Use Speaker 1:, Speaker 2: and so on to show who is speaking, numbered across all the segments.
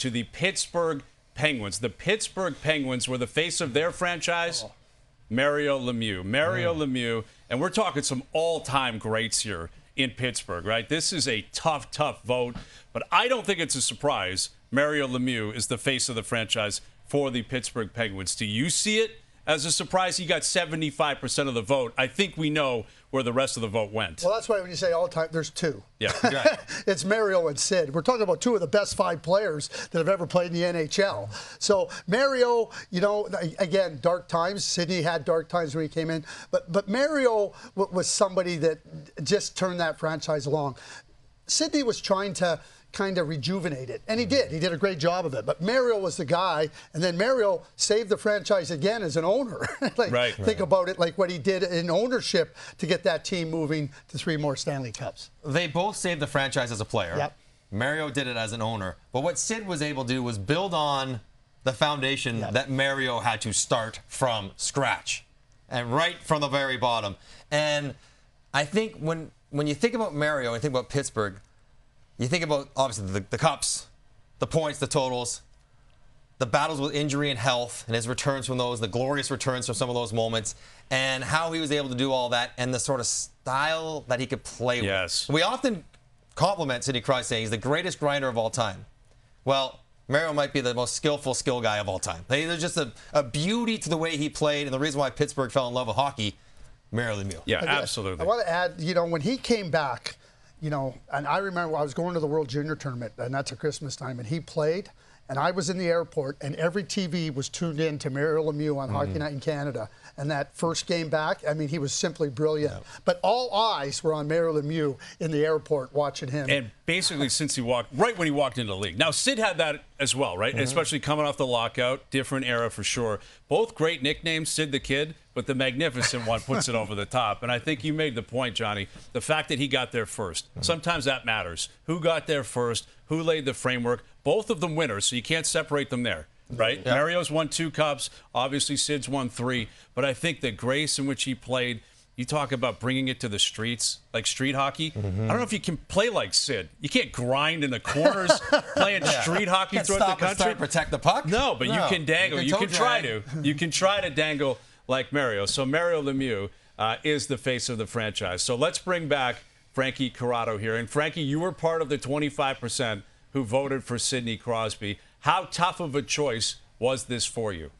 Speaker 1: to the Pittsburgh Penguins. The Pittsburgh Penguins were the face of their franchise, Mario Lemieux. Mario Lemieux, and we're talking some all-time greats here in Pittsburgh, right? This is a tough, tough vote, but I don't think it's a surprise Mario Lemieux is the face of the franchise for the Pittsburgh Penguins. Do you see it as a surprise? He got 75% of the vote. I think we know where the rest of the vote went.
Speaker 2: Well, that's why when you say all time, there's two.
Speaker 1: Yeah, right.
Speaker 2: It's Mario and Sid. We're talking about two of the best 5 players that have ever played in the NHL. So Mario, you know, again, dark times. Sidney had dark times when he came in. But Mario was somebody that just turned that franchise along. Sidney was trying to kind of rejuvenate it, and he did. He did a great job of it. But Mario was the guy, and then Mario saved the franchise again as an owner. Think about it, like what he did in ownership to get that team moving to 3 more Stanley Cups.
Speaker 3: They both saved the franchise as a player.
Speaker 2: Yep.
Speaker 3: Mario did it as an owner. But what Sid was able to do was build on the foundation that Mario had to start from scratch, and right from the very bottom. And I think when you think about Mario and think about Pittsburgh, you think about, obviously, the cups, the points, the totals, the battles with injury and health, and his returns from those, the glorious returns from some of those moments, and how he was able to do all that, and the sort of style that he could play with. We often compliment Sidney Crosby saying he's the greatest grinder of all time. Well, Mario might be the most skillful skill guy of all time. There's just a beauty to the way he played, and the reason why Pittsburgh fell in love with hockey, Mario Lemieux.
Speaker 1: Yeah, absolutely.
Speaker 2: I want to add, you know, when he came back, you know, and I remember I was going to the World Junior Tournament, and that's at Christmas time, and he played, and I was in the airport, and every TV was tuned in to Mario Lemieux on Hockey Night in Canada. And that first game back, I mean, he was simply brilliant. But all eyes were on Mario Lemieux in the airport watching him.
Speaker 1: And basically since he walked, right when he walked into the league. Now, Sid had that as well, right? Especially coming off the lockout, different era for sure. Both great nicknames, Sid the Kid, but the Magnificent one puts it over the top. And I think you made the point, Johnny, the fact that he got there first. Sometimes that matters. Who got there first? Who laid the framework? Both of them winners, so you can't separate them there. Right? Yep. Mario's won 2 cups. Obviously, Sid's won 3. But I think the grace in which he played, you talk about bringing it to the streets, like street hockey. I don't know if you can play like Sid. You can't grind in the corners playing street hockey throughout the country.
Speaker 3: And protect the puck.
Speaker 1: No, but you can dangle. You can try to. You can try to dangle like Mario. So Mario Lemieux is the face of the franchise. So let's bring back Frankie Corrado here. And Frankie, you were part of the 25% who voted for Sidney Crosby. How tough of a choice was this for you?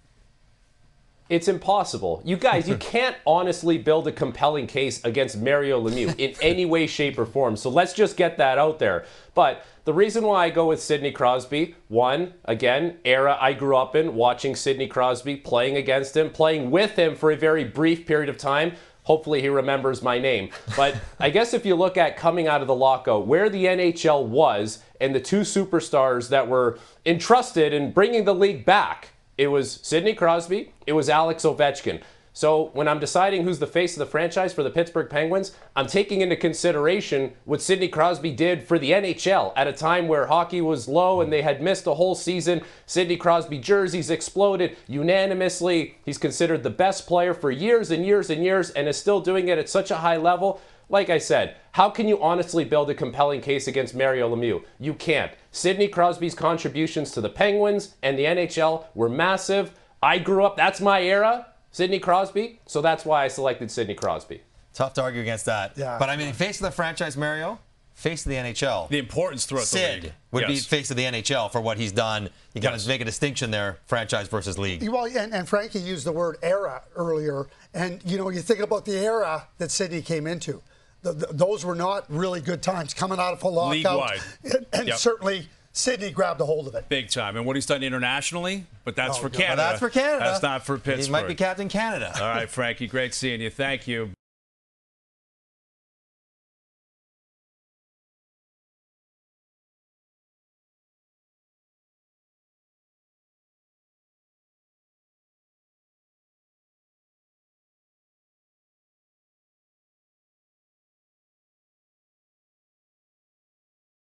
Speaker 4: It's impossible. You guys, you can't honestly build a compelling case against Mario Lemieux in any way, shape, or form. So let's just get that out there. But the reason why I go with Sidney Crosby, one, again, era I grew up in, watching Sidney Crosby, playing against him, playing with him for a very brief period of time. Hopefully he remembers my name. But I guess if you look at coming out of the lockout, where the NHL was and the 2 superstars that were entrusted in bringing the league back, it was Sidney Crosby, it was Alex Ovechkin. So when I'm deciding who's the face of the franchise for the Pittsburgh Penguins, I'm taking into consideration what Sidney Crosby did for the NHL at a time where hockey was low and they had missed a whole season. Sidney Crosby jerseys exploded unanimously. He's considered the best player for years and years and years and is still doing it at such a high level. Like I said, how can you honestly build a compelling case against Mario Lemieux? You can't. Sidney Crosby's contributions to the Penguins and the NHL were massive. I grew up, that's my era. Sidney Crosby, so that's why I selected Sidney Crosby.
Speaker 3: Tough to argue against that.
Speaker 2: Yeah.
Speaker 3: But I mean, face of the franchise, Mario, face of the NHL.
Speaker 1: The importance throughout the league.
Speaker 3: Sid would be face of the NHL for what he's done. You got to make a distinction there, franchise versus league.
Speaker 2: Well, and Frankie used the word era earlier, and you know, you think about the era that Sidney came into. Those were not really good times coming out of a lockout.
Speaker 1: League-wide.
Speaker 2: And certainly Sidney grabbed a hold of it.
Speaker 1: Big time. And what he's done internationally, but that's for Canada.
Speaker 3: That's for Canada.
Speaker 1: That's not for Pittsburgh.
Speaker 3: He might be Captain Canada.
Speaker 1: All right, Frankie, great seeing you. Thank you.